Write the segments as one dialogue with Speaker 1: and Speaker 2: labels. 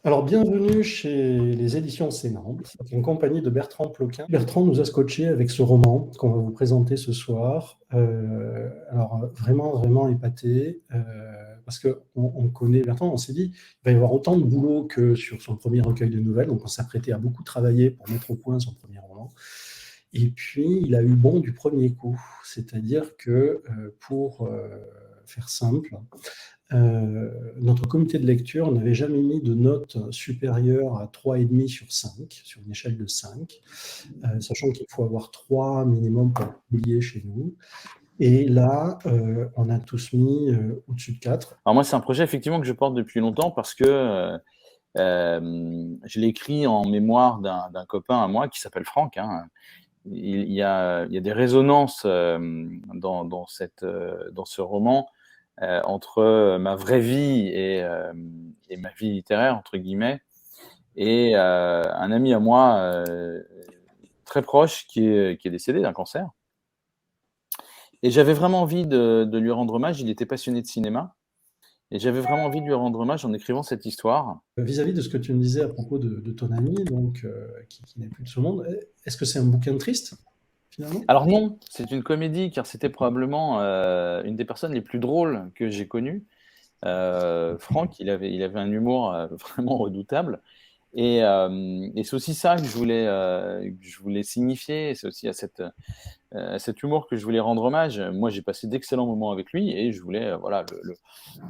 Speaker 1: Alors, bienvenue chez les éditions Sénantes, en compagnie de Bertrand Ploquin. Bertrand nous a scotché avec ce roman qu'on va vous présenter ce soir. Vraiment épaté, parce qu'on connaît Bertrand, on s'est dit, il va y avoir autant de boulot que sur son premier recueil de nouvelles, donc on s'apprêtait à beaucoup travailler pour mettre au point son premier roman. Et puis, il a eu bon du premier coup, c'est-à-dire que, pour faire simple, notre comité de lecture n'avait jamais mis de note supérieure à 3,5 sur 5, sur une échelle de 5, sachant qu'il faut avoir 3 minimum pour publier chez nous. Et là, on a tous mis au-dessus de 4.
Speaker 2: Alors moi, c'est un projet effectivement que je porte depuis longtemps parce que je l'ai écrit en mémoire d'un copain à moi qui s'appelle Franck. Il y a des résonances dans ce roman entre ma vraie vie et ma vie littéraire, entre guillemets, et un ami à moi très proche qui est décédé d'un cancer. Et j'avais vraiment envie de lui rendre hommage. Il était passionné de cinéma. Et j'avais vraiment envie de lui rendre hommage en écrivant cette histoire.
Speaker 1: Vis-à-vis de ce que tu me disais à propos de ton ami, donc, qui n'est plus de ce monde, est-ce que c'est un bouquin triste, finalement ?
Speaker 2: Alors non, c'est une comédie, car c'était probablement une des personnes les plus drôles que j'ai connues. Franck, il avait un humour vraiment redoutable. Et c'est aussi ça que je voulais signifier. C'est aussi à cet humour que je voulais rendre hommage. Moi, j'ai passé d'excellents moments avec lui et je voulais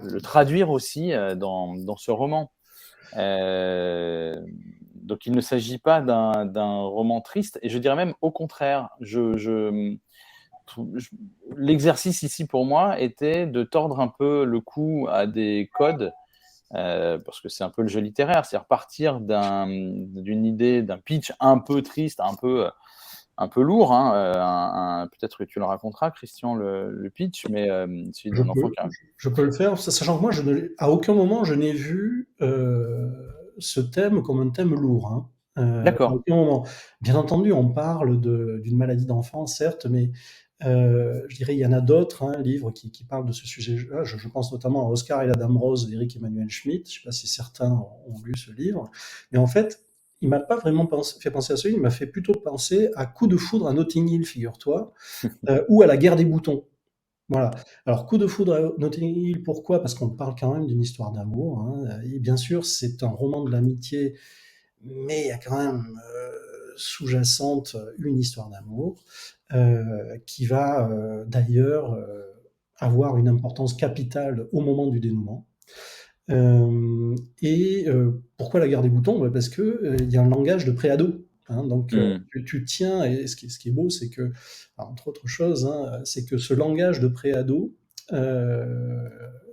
Speaker 2: le traduire aussi dans ce roman. Donc, il ne s'agit pas d'un roman triste, et je dirais même au contraire. L'exercice ici pour moi était de tordre un peu le cou à des codes, parce que c'est un peu le jeu littéraire, c'est-à-dire partir d'une idée, d'un pitch un peu triste, un peu lourd. Peut-être que tu le raconteras, Christian, le pitch, mais celui d'un enfant qui a...
Speaker 1: Je peux le faire, sachant que moi, à aucun moment, je n'ai vu ce thème comme un thème lourd. À
Speaker 2: D'accord.
Speaker 1: aucun moment. Bien entendu, on parle d'une maladie d'enfant, certes, mais je dirais il y en a d'autres, livres qui parlent de ce sujet-là. Je pense notamment à Oscar et la Dame Rose d'Éric Emmanuel Schmitt. Je ne sais pas si certains ont lu ce livre. Mais en fait, il m'a pas vraiment fait penser à celui, il m'a fait plutôt penser à Coup de foudre à Notting Hill, figure-toi, ou à La Guerre des boutons. Voilà. Alors, Coup de foudre à Notting Hill, pourquoi? Parce qu'on parle quand même d'une histoire d'amour. Et bien sûr, c'est un roman de l'amitié, mais il y a quand même sous-jacente une histoire d'amour qui va d'ailleurs avoir une importance capitale au moment du dénouement. Pourquoi La Guerre des boutons? Parce que il y a un langage de préado. Donc, tu tiens, et ce qui est beau, c'est que, entre autres choses, c'est que ce langage de préado,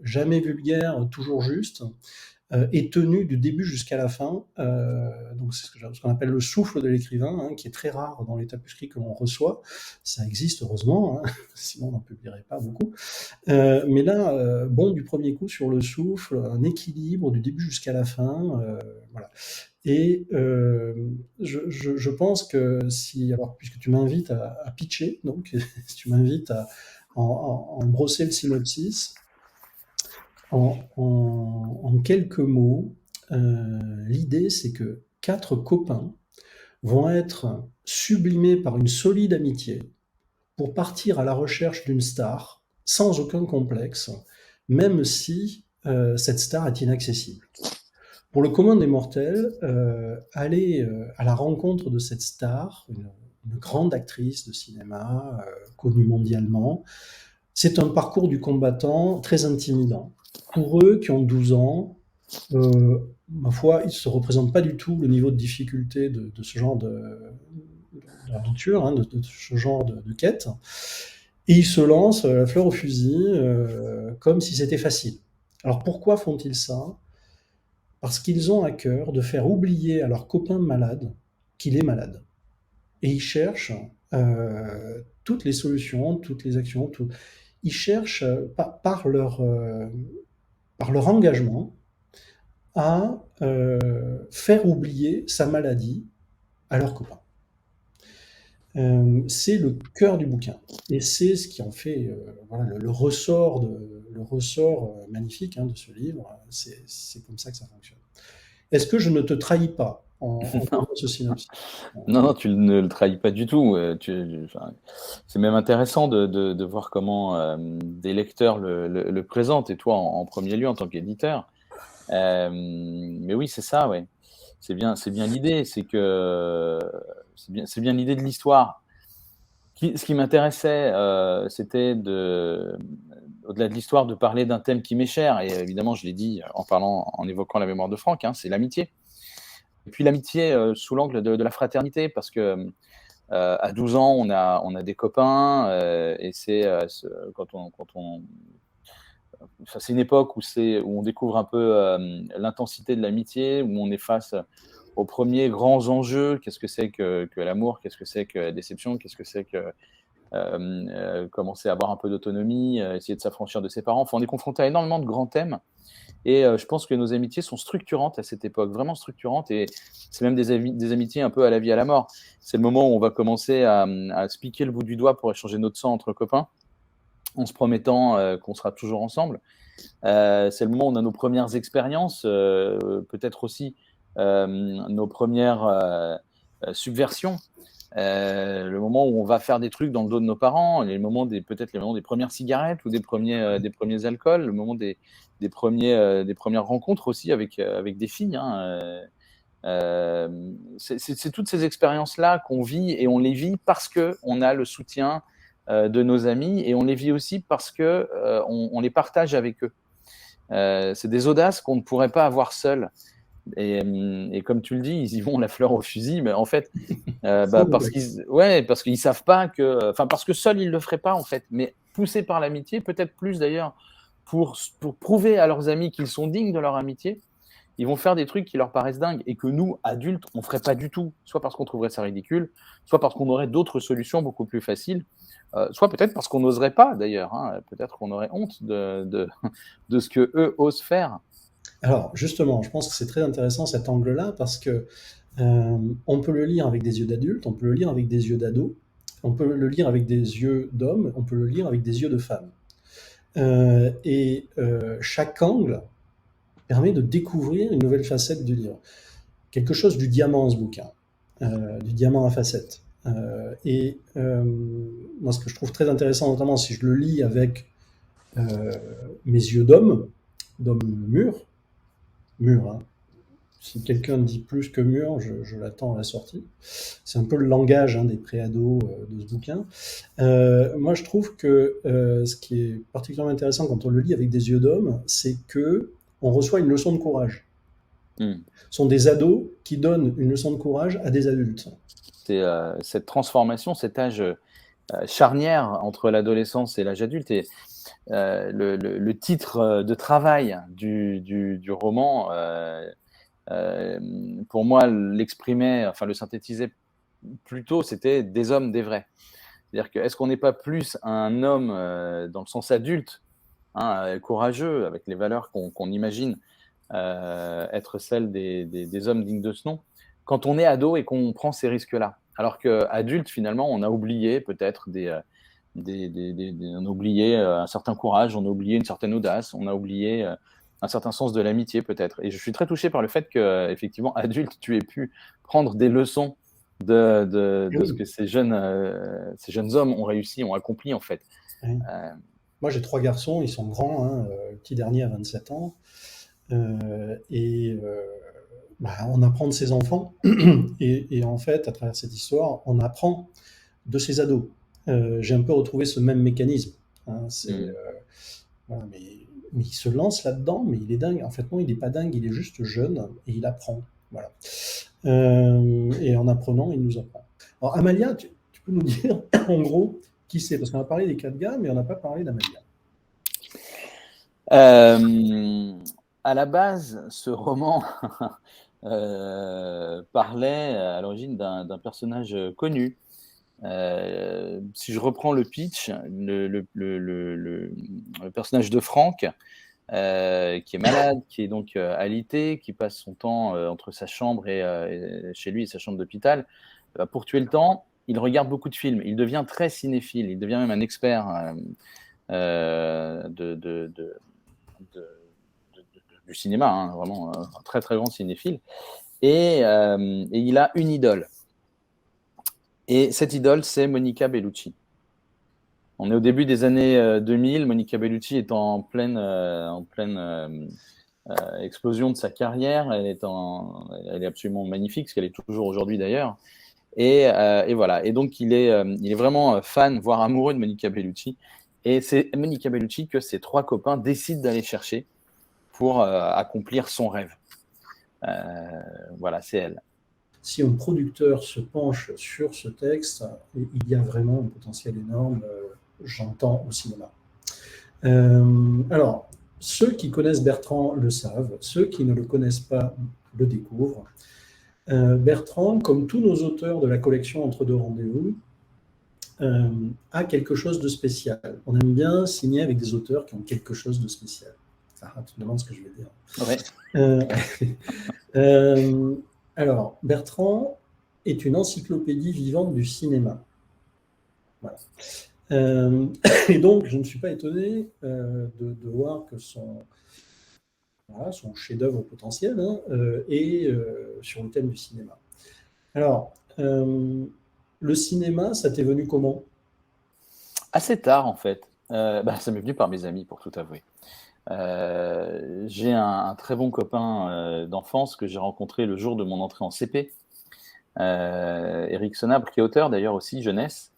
Speaker 1: jamais vulgaire, toujours juste, est tenu du début jusqu'à la fin. Donc c'est ce qu'on appelle le souffle de l'écrivain, qui est très rare dans les tapuscrits que l'on reçoit. Ça existe heureusement, sinon on n'en publierait pas beaucoup. Mais là, bon du premier coup sur le souffle, un équilibre du début jusqu'à la fin. Voilà. Et je pense que alors puisque tu m'invites à pitcher, donc si tu m'invites à en brosser le synopsis, en quelques mots, l'idée c'est que 4 copains vont être sublimés par une solide amitié pour partir à la recherche d'une star sans aucun complexe, même si cette star est inaccessible. Pour le commun des mortels, aller à la rencontre de cette star, une grande actrice de cinéma connue mondialement, c'est un parcours du combattant très intimidant. Pour eux qui ont 12 ans, ma foi, ils ne se représentent pas du tout le niveau de difficulté de ce genre d'aventure, de ce genre de quête. Et ils se lancent la fleur au fusil, comme si c'était facile. Alors pourquoi font-ils ça? Parce qu'ils ont à cœur de faire oublier à leur copain malade qu'il est malade. Et ils cherchent toutes les solutions, toutes les actions, ils cherchent par leur engagement à faire oublier sa maladie à leur copain. C'est le cœur du bouquin. Et c'est ce qui en fait le ressort magnifique de ce livre. C'est comme ça que ça fonctionne. est-ce que je ne te trahis pas en
Speaker 2: Non,
Speaker 1: faisant ce synopsis?
Speaker 2: non, non, tu ne le trahis pas du tout. Enfin, c'est même intéressant de voir comment des lecteurs le présentent, et toi en premier lieu en tant qu'éditeur. Mais oui, c'est ça, ouais. C'est bien l'idée, c'est bien l'idée de l'histoire. Ce qui m'intéressait, c'était au-delà de l'histoire, de parler d'un thème qui m'est cher. Et évidemment, je l'ai dit en évoquant la mémoire de Franck, hein, c'est l'amitié. Et puis l'amitié sous l'angle de la fraternité, parce que à 12 ans, on a des copains, et quand on enfin, c'est une époque où on découvre un peu l'intensité de l'amitié, où on est face aux premiers grands enjeux. Qu'est-ce que c'est que l'amour? Qu'est-ce que c'est que la déception? Qu'est-ce que c'est que commencer à avoir un peu d'autonomie, essayer de s'affranchir de ses parents? Enfin, on est confronté à énormément de grands thèmes. Et je pense que nos amitiés sont structurantes à cette époque, vraiment structurantes. Et c'est même des amitiés un peu à la vie, à la mort. C'est le moment où on va commencer à se piquer le bout du doigt pour échanger notre sang entre copains, en se promettant qu'on sera toujours ensemble. C'est le moment où on a nos premières expériences, peut-être aussi nos premières subversions. Le moment où on va faire des trucs dans le dos de nos parents, peut-être les moments des premières cigarettes ou des premiers alcools, le moment des premières rencontres aussi avec des filles. Hein. C'est toutes ces expériences-là qu'on vit, et on les vit parce qu'on a le soutien de nos amis, et on les vit aussi parce qu'on les partage avec eux. C'est des audaces qu'on ne pourrait pas avoir seuls. Et comme tu le dis, ils y vont la fleur au fusil, mais en fait, parce qu'ils savent pas parce que seuls ils le feraient pas en fait, mais poussés par l'amitié, peut-être plus d'ailleurs pour prouver à leurs amis qu'ils sont dignes de leur amitié, ils vont faire des trucs qui leur paraissent dingues et que nous, adultes, on ferait pas du tout, soit parce qu'on trouverait ça ridicule, soit parce qu'on aurait d'autres solutions beaucoup plus faciles, soit peut-être parce qu'on n'oserait pas d'ailleurs, hein, peut-être qu'on aurait honte de ce que eux osent faire.
Speaker 1: Alors, justement, je pense que c'est très intéressant cet angle-là parce que on peut le lire avec des yeux d'adulte, on peut le lire avec des yeux d'ado, on peut le lire avec des yeux d'homme, on peut le lire avec des yeux de femme. Chaque angle permet de découvrir une nouvelle facette du livre. Quelque chose du diamant, ce bouquin, du diamant à facettes. Moi, ce que je trouve très intéressant, notamment si je le lis avec mes yeux d'homme mûr, hein. Si quelqu'un dit plus que mûr, je l'attends à la sortie. C'est un peu le langage des préados de ce bouquin. Moi, je trouve que ce qui est particulièrement intéressant quand on le lit avec des yeux d'homme, c'est que on reçoit une leçon de courage. Ce sont des ados qui donnent une leçon de courage à des adultes.
Speaker 2: C'est cette transformation, cet âge charnière entre l'adolescence et l'âge adulte. Et le titre de travail du roman, pour moi, l'exprimait, enfin le synthétisait plutôt, c'était des hommes, des vrais. C'est-à-dire que est-ce qu'on n'est pas plus un homme dans le sens adulte, hein, courageux, avec les valeurs qu'on imagine être celles des hommes dignes de ce nom, quand on est ado et qu'on prend ces risques-là. Alors qu'adulte, finalement, on a oublié peut-être on a oublié un certain courage, on a oublié une certaine audace, on a oublié un certain sens de l'amitié peut-être. Et je suis très touché par le fait que, effectivement, adulte, tu aies pu prendre des leçons de ce que ces jeunes hommes ont réussi, ont accompli en fait.
Speaker 1: Oui. Moi, j'ai 3 garçons, ils sont grands, hein, le petit dernier a 27 ans. On apprend de ses enfants. Et en fait, à travers cette histoire, on apprend de ses ados. J'ai un peu retrouvé ce même mécanisme. Hein, voilà, mais il se lance là-dedans, mais il est dingue. En fait, non, il n'est pas dingue, il est juste jeune et il apprend. Voilà. Et en apprenant, il nous apprend. Alors, Amalia, tu peux nous dire, en gros, qui c'est? Parce qu'on a parlé des 4 gars, mais on n'a pas parlé d'Amalia.
Speaker 2: À la base, ce roman parlait à l'origine d'un personnage connu. Si je reprends le pitch, le personnage de Franck, qui est malade, qui est donc alité, qui passe son temps entre sa chambre et chez lui et sa chambre d'hôpital, pour tuer le temps, il regarde beaucoup de films. Il devient très cinéphile. Il devient même un expert de du cinéma, hein, vraiment un très très grand cinéphile. Et il a une idole. Et cette idole, c'est Monica Bellucci. On est au début des années 2000. Monica Bellucci est en pleine explosion de sa carrière. Elle est absolument magnifique, ce qu'elle est toujours aujourd'hui d'ailleurs. Et voilà. Et donc, il est vraiment fan, voire amoureux de Monica Bellucci. Et c'est Monica Bellucci que ses 3 copains décident d'aller chercher pour accomplir son rêve. Voilà, c'est elle.
Speaker 1: Si un producteur se penche sur ce texte, il y a vraiment un potentiel énorme, j'entends, au cinéma. Alors, ceux qui connaissent Bertrand le savent, ceux qui ne le connaissent pas le découvrent. Bertrand, comme tous nos auteurs de la collection Entre deux rendez-vous, a quelque chose de spécial. On aime bien signer avec des auteurs qui ont quelque chose de spécial. Ah, tu te demandes ce que je vais dire.
Speaker 2: Ouais.
Speaker 1: Alors, Bertrand est une encyclopédie vivante du cinéma. Voilà. Et donc, je ne suis pas étonné de voir que son chef-d'œuvre potentiel est sur le thème du cinéma. Alors, le cinéma, ça t'est venu comment?
Speaker 2: Assez tard, en fait. Ça m'est venu par mes amis, pour tout avouer. J'ai un très bon copain d'enfance que j'ai rencontré le jour de mon entrée en CP, Éric Sonabre, qui est auteur d'ailleurs aussi, jeunesse,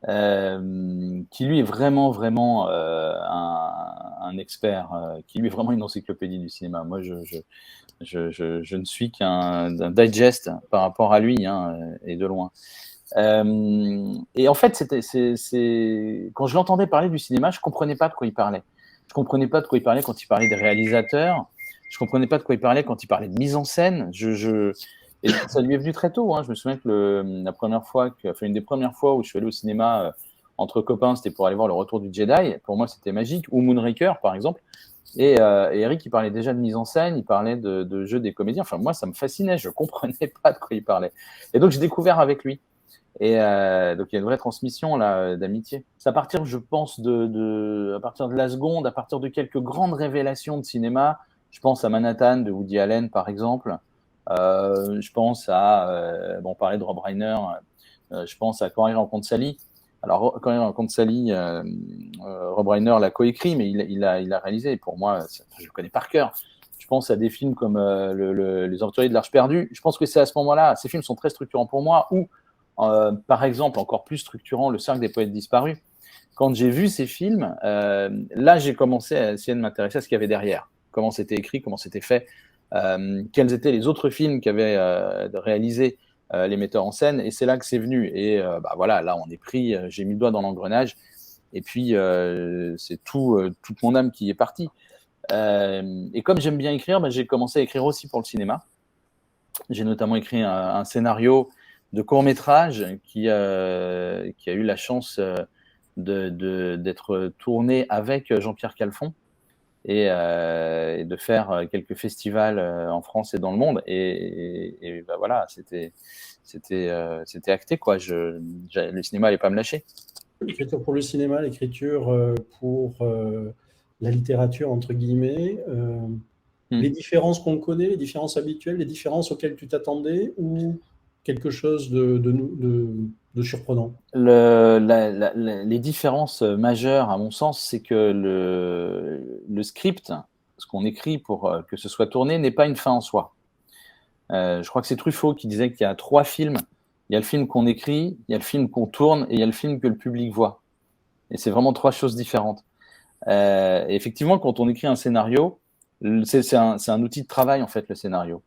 Speaker 2: qui lui est vraiment, vraiment un expert, qui lui est vraiment une encyclopédie du cinéma. Moi, je ne suis qu'un digest par rapport à lui, et de loin. Et en fait, quand je l'entendais parler du cinéma, je comprenais pas de quoi il parlait. Je comprenais pas de quoi il parlait quand il parlait des réalisateurs. Je comprenais pas de quoi il parlait quand il parlait de mise en scène. Et ça lui est venu très tôt. Je me souviens que une des premières fois où je suis allé au cinéma entre copains, c'était pour aller voir Le Retour du Jedi. Pour moi, c'était magique. Ou Moonraker, par exemple. Et Eric, il parlait déjà de mise en scène, il parlait de jeu des comédiens. Enfin, moi, ça me fascinait. Je comprenais pas de quoi il parlait. Et donc, j'ai découvert avec lui. Et donc il y a une vraie transmission là d'amitié. C'est à partir, je pense, à partir de la seconde, à partir de quelques grandes révélations de cinéma. Je pense à Manhattan de Woody Allen, par exemple. Je pense à, on parlait de Rob Reiner. Je pense à Quand Harry rencontre Sally. Alors Quand Harry rencontre Sally, Rob Reiner l'a coécrit, mais il a réalisé. Et pour moi, je le connais par cœur. Je pense à des films comme Les Aventuriers de l'Arche perdue. Je pense que c'est à ce moment-là. Ces films sont très structurants pour moi. Ou par exemple, encore plus structurant, Le Cercle des Poètes Disparus. Quand j'ai vu ces films, là, j'ai commencé à essayer de m'intéresser à ce qu'il y avait derrière. Comment c'était écrit, comment c'était fait, quels étaient les autres films qu'avaient réalisés les metteurs en scène. Et c'est là que c'est venu. Et voilà, là, on est pris, j'ai mis le doigt dans l'engrenage. Et puis, c'est toute mon âme qui est partie. Et comme j'aime bien écrire, j'ai commencé à écrire aussi pour le cinéma. J'ai notamment écrit un scénario de court-métrage qui a eu la chance d'être tourné avec Jean-Pierre Calfon et de faire quelques festivals en France et dans le monde. Et voilà, c'était acté, quoi. Le cinéma n'allait pas me lâcher.
Speaker 1: L'écriture pour le cinéma, l'écriture pour la littérature, entre guillemets, les différences qu'on connaît, les différences habituelles, les différences auxquelles tu t'attendais ou quelque chose de surprenant?
Speaker 2: Les différences majeures, à mon sens, c'est que le script, ce qu'on écrit pour que ce soit tourné, n'est pas une fin en soi. Je crois que c'est Truffaut qui disait qu'il y a 3 films. Il y a le film qu'on écrit, il y a le film qu'on tourne et il y a le film que le public voit. Et c'est vraiment 3 choses différentes. Et effectivement, quand on écrit un scénario, c'est un outil de travail, en fait, le scénario.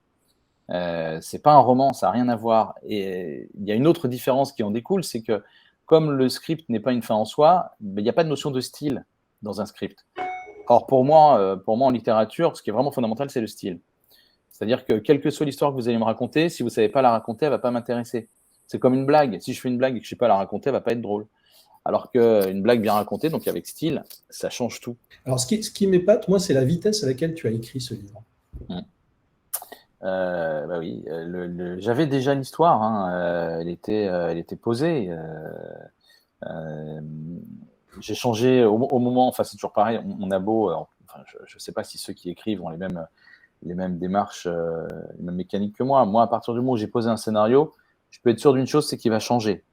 Speaker 2: C'est pas un roman, ça n'a rien à voir. Et il y a une autre différence qui en découle, c'est que comme le script n'est pas une fin en soi, il n'y a pas de notion de style dans un script. Or, pour moi en littérature, ce qui est vraiment fondamental, c'est le style. C'est-à-dire que quelle que soit l'histoire que vous allez me raconter, si vous ne savez pas la raconter, elle ne va pas m'intéresser. C'est comme une blague. Si je fais une blague et que je ne sais pas la raconter, elle ne va pas être drôle. Alors qu'une blague bien racontée, donc avec style, ça change tout.
Speaker 1: Alors, ce qui m'épate, moi, c'est la vitesse à laquelle tu as écrit ce livre.
Speaker 2: Oui, j'avais déjà l'histoire, elle était posée. J'ai changé au moment, enfin c'est toujours pareil, on a beau, enfin, je ne sais pas si ceux qui écrivent ont les mêmes démarches, les mêmes mécaniques que moi. Moi, à partir du moment où j'ai posé un scénario, je peux être sûr d'une chose, c'est qu'il va changer.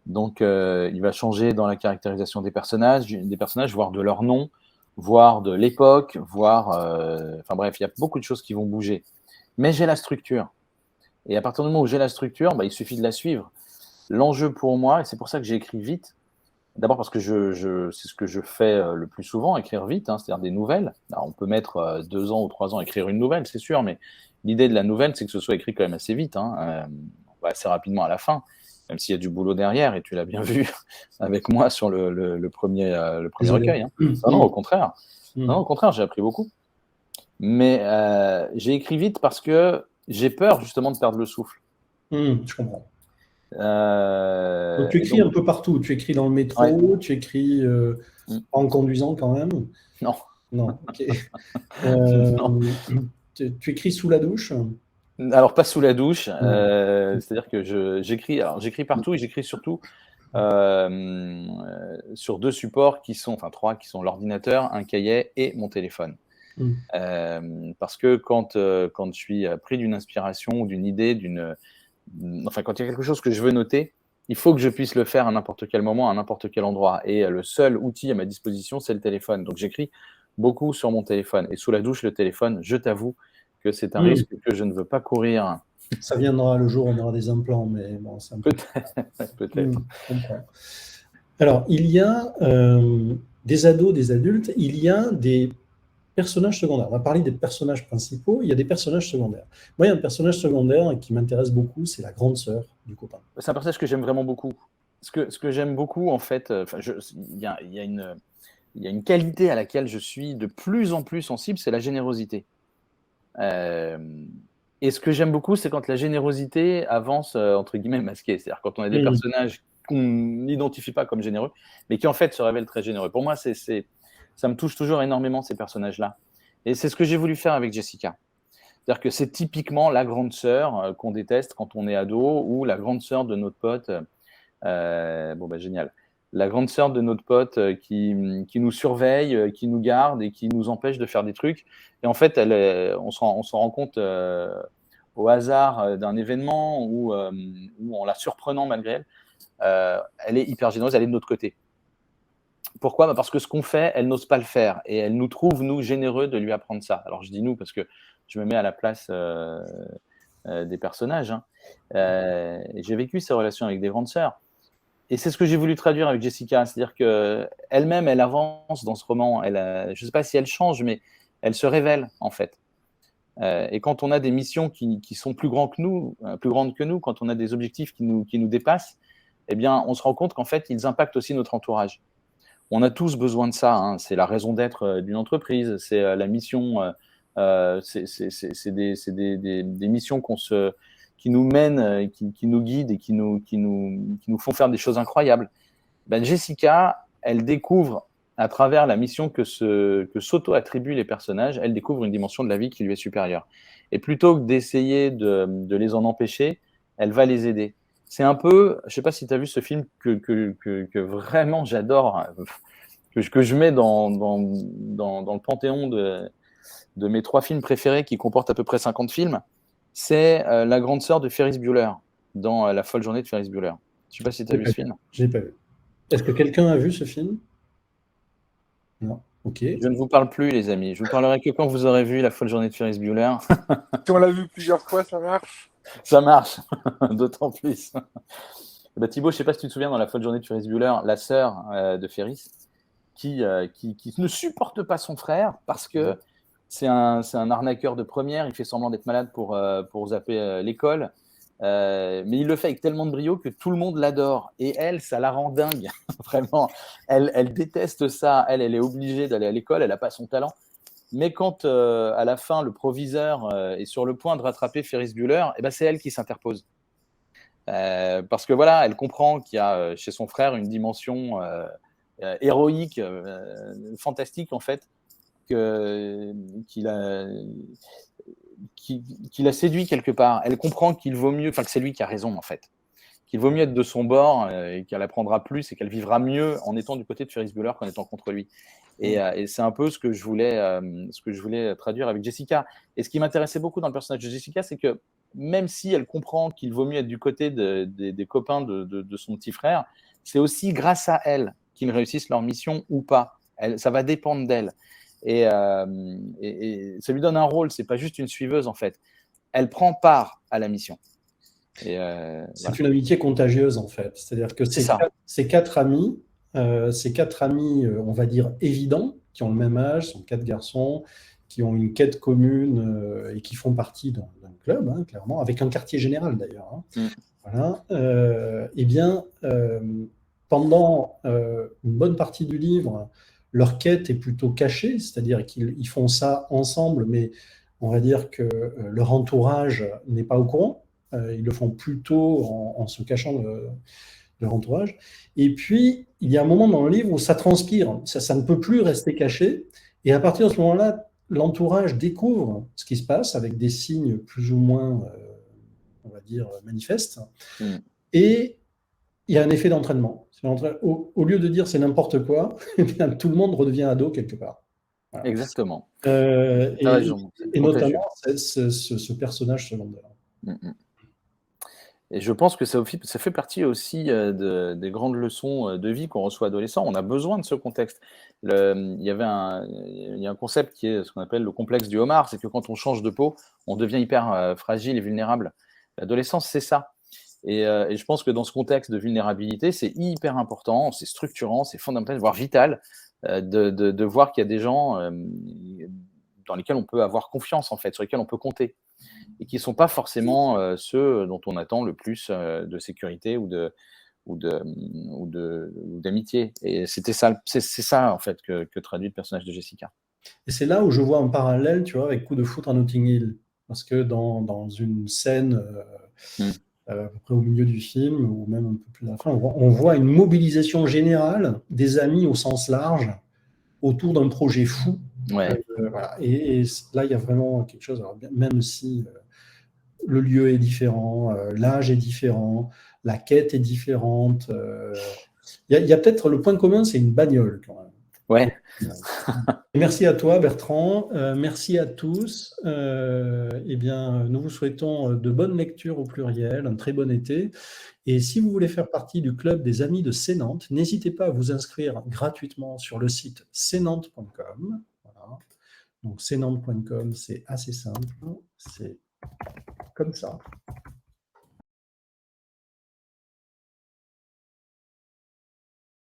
Speaker 2: Donc, il va changer dans la caractérisation des personnages, voire de leur nom, voire de l'époque, voire… enfin bref, il y a beaucoup de choses qui vont bouger. Mais j'ai la structure. Et à partir du moment où j'ai la structure, il suffit de la suivre. L'enjeu pour moi, et c'est pour ça que j'ai écrit vite, d'abord parce que c'est ce que je fais le plus souvent, écrire vite, c'est-à-dire des nouvelles. Alors, on peut mettre 2 ans ou 3 ans à écrire une nouvelle, c'est sûr, mais l'idée de la nouvelle, c'est que ce soit écrit quand même assez vite, assez rapidement à la fin, même s'il y a du boulot derrière, et tu l'as bien vu avec moi sur le premier recueil. Non, au contraire. Non, au contraire, j'ai appris beaucoup. Mais j'ai écrit vite parce que j'ai peur justement de perdre le souffle.
Speaker 1: Je comprends. Donc tu écris un peu partout. Tu écris dans le métro, ouais. Tu écris en conduisant quand même.
Speaker 2: Non.
Speaker 1: Non, ok.
Speaker 2: Non.
Speaker 1: Tu écris sous la douche?
Speaker 2: Alors, pas sous la douche. C'est-à-dire que j'écris partout et j'écris surtout sur 2 supports enfin 3, qui sont l'ordinateur, un cahier et mon téléphone. Parce que quand je suis pris d'une inspiration ou d'une idée, enfin, quand il y a quelque chose que je veux noter, il faut que je puisse le faire à n'importe quel moment, à n'importe quel endroit. Et le seul outil à ma disposition, c'est le téléphone. Donc, j'écris beaucoup sur mon téléphone. Et sous la douche, le téléphone, je t'avoue que c'est un risque que je ne veux pas courir.
Speaker 1: Ça viendra le jour où on aura des implants, mais bon, c'est un peu…
Speaker 2: Peut-être.
Speaker 1: Je comprends. Alors, il y a des ados, des adultes, il y a des personnages secondaires. On va parler des personnages principaux, il y a des personnages secondaires. Moi, il y a un personnage secondaire qui m'intéresse beaucoup, c'est la grande sœur du copain.
Speaker 2: C'est un personnage que j'aime vraiment beaucoup. Ce que j'aime beaucoup, en fait, il y a une qualité à laquelle je suis de plus en plus sensible, c'est la générosité. Et ce que j'aime beaucoup, c'est quand la générosité avance, entre guillemets, masquée. C'est-à-dire quand on a des personnages qu'on n'identifie pas comme généreux, mais qui en fait se révèlent très généreux. Pour moi, ça me touche toujours énormément, ces personnages-là. Et c'est ce que j'ai voulu faire avec Jessica. C'est-à-dire que c'est typiquement la grande sœur qu'on déteste quand on est ado, ou la grande sœur de notre pote. Génial. La grande sœur de notre pote qui nous surveille, qui nous garde et qui nous empêche de faire des trucs. Et en fait, on s'en rend compte au hasard d'un événement ou en la surprenant malgré elle. Elle est hyper généreuse, elle est de notre côté. Pourquoi ? Parce que ce qu'on fait, elle n'ose pas le faire. Et elle nous trouve, nous, généreux de lui apprendre ça. Alors, je dis nous parce que je me mets à la place des personnages. J'ai vécu ces relations avec des grandes sœurs. Et c'est ce que j'ai voulu traduire avec Jessica. C'est-à-dire qu'elle-même, elle avance dans ce roman. Je ne sais pas si elle change, mais elle se révèle, en fait. Et quand on a des missions qui sont plus grandes que nous, quand on a des objectifs qui nous dépassent, eh bien, on se rend compte qu'en fait, ils impactent aussi notre entourage. On a tous besoin de ça. C'est la raison d'être d'une entreprise. C'est la mission. C'est des missions qui nous mènent, qui nous guident et qui nous font faire des choses incroyables. Jessica, elle découvre, à travers la mission que s'auto-attribuent les personnages, elle découvre une dimension de la vie qui lui est supérieure. Et plutôt que d'essayer de les en empêcher, elle va les aider. C'est un peu, je ne sais pas si tu as vu ce film que vraiment j'adore, que je mets dans le panthéon de mes 3 films préférés qui comportent à peu près 50 films. C'est la grande sœur de Ferris Bueller dans La folle journée de Ferris Bueller. Je ne sais pas si tu as vu ce film.
Speaker 1: Je n'ai pas vu. Est-ce que quelqu'un a vu ce film ? Non. Ok.
Speaker 2: Je ne vous parle plus, les amis. Je vous parlerai que quand vous aurez vu La folle journée de Ferris Bueller.
Speaker 3: Si on l'a vu plusieurs fois, ça marche.
Speaker 2: Ça marche, d'autant plus. Thibaut, je ne sais pas si tu te souviens, dans La folle journée de Ferris Bueller, la sœur de Ferris, qui ne supporte pas son frère parce que c'est un arnaqueur de première, il fait semblant d'être malade pour zapper l'école, mais il le fait avec tellement de brio que tout le monde l'adore. Et elle, ça la rend dingue, vraiment. Elle déteste ça, elle est obligée d'aller à l'école, elle n'a pas son talent. Mais quand, à la fin, le proviseur est sur le point de rattraper Ferris Bueller, c'est elle qui s'interpose. Parce que voilà, elle comprend qu'il y a chez son frère une dimension héroïque, fantastique en fait, qu'il a séduit quelque part. Elle comprend qu'il vaut mieux, enfin que c'est lui qui a raison en fait, qu'il vaut mieux être de son bord et qu'elle apprendra plus et qu'elle vivra mieux en étant du côté de Ferris Bueller qu'en étant contre lui. Et c'est un peu ce que je voulais traduire avec Jessica. Et ce qui m'intéressait beaucoup dans le personnage de Jessica, c'est que même si elle comprend qu'il vaut mieux être du côté des copains de son petit frère, c'est aussi grâce à elle qu'ils réussissent leur mission ou pas. Ça va dépendre d'elle. Et ça lui donne un rôle, c'est pas juste une suiveuse en fait. Elle prend part à la mission.
Speaker 1: C'est une amitié contagieuse en fait. C'est-à-dire que ces quatre amis, on va dire évidents, qui ont le même âge, sont 4 garçons, qui ont une quête commune et qui font partie d'un club, hein, clairement, avec un quartier général d'ailleurs. Hein. Voilà. Pendant une bonne partie du livre, leur quête est plutôt cachée, c'est-à-dire qu'ils font ça ensemble, mais on va dire que leur entourage n'est pas au courant. Ils le font plutôt en se cachant de leur entourage. Et puis, il y a un moment dans le livre où ça transpire, ça ne peut plus rester caché. Et à partir de ce moment-là, l'entourage découvre ce qui se passe avec des signes plus ou moins, on va dire, manifestes. Et il y a un effet d'entraînement. Au lieu de dire c'est n'importe quoi, eh bien, tout le monde redevient ado quelque part.
Speaker 2: Voilà. Exactement.
Speaker 1: Et notamment ce personnage secondaire.
Speaker 2: Et je pense que ça fait partie aussi des grandes leçons de vie qu'on reçoit adolescent. On a besoin de ce contexte. Il y a un concept qui est ce qu'on appelle le complexe du homard, c'est que quand on change de peau, on devient hyper fragile et vulnérable. L'adolescence, c'est ça. Et je pense que dans ce contexte de vulnérabilité, c'est hyper important, c'est structurant, c'est fondamental, voire vital, de voir qu'il y a des gens dans lesquels on peut avoir confiance, en fait, sur lesquels on peut compter, et qui ne sont pas forcément ceux dont on attend le plus de sécurité ou d'amitié. Et c'est ça, en fait, que traduit le personnage de Jessica.
Speaker 1: Et c'est là où je vois un parallèle, tu vois, avec Coup de foudre à Notting Hill. Parce que dans une scène... à peu près au milieu du film, ou même un peu plus à la fin, on voit une mobilisation générale des amis au sens large autour d'un projet fou.
Speaker 2: Ouais.
Speaker 1: Voilà. Et là, il y a vraiment quelque chose, alors, même si le lieu est différent, l'âge est différent, la quête est différente, il y a peut-être le point commun, c'est une bagnole quand même.
Speaker 2: Ouais.
Speaker 1: Merci à toi, Bertrand. Merci à tous. Eh bien, nous vous souhaitons de bonnes lectures au pluriel, un très bon été. Et si vous voulez faire partie du club des amis de Cénantes, n'hésitez pas à vous inscrire gratuitement sur le site cénantes.com. Voilà. Donc, cénantes.com, c'est assez simple. C'est comme ça.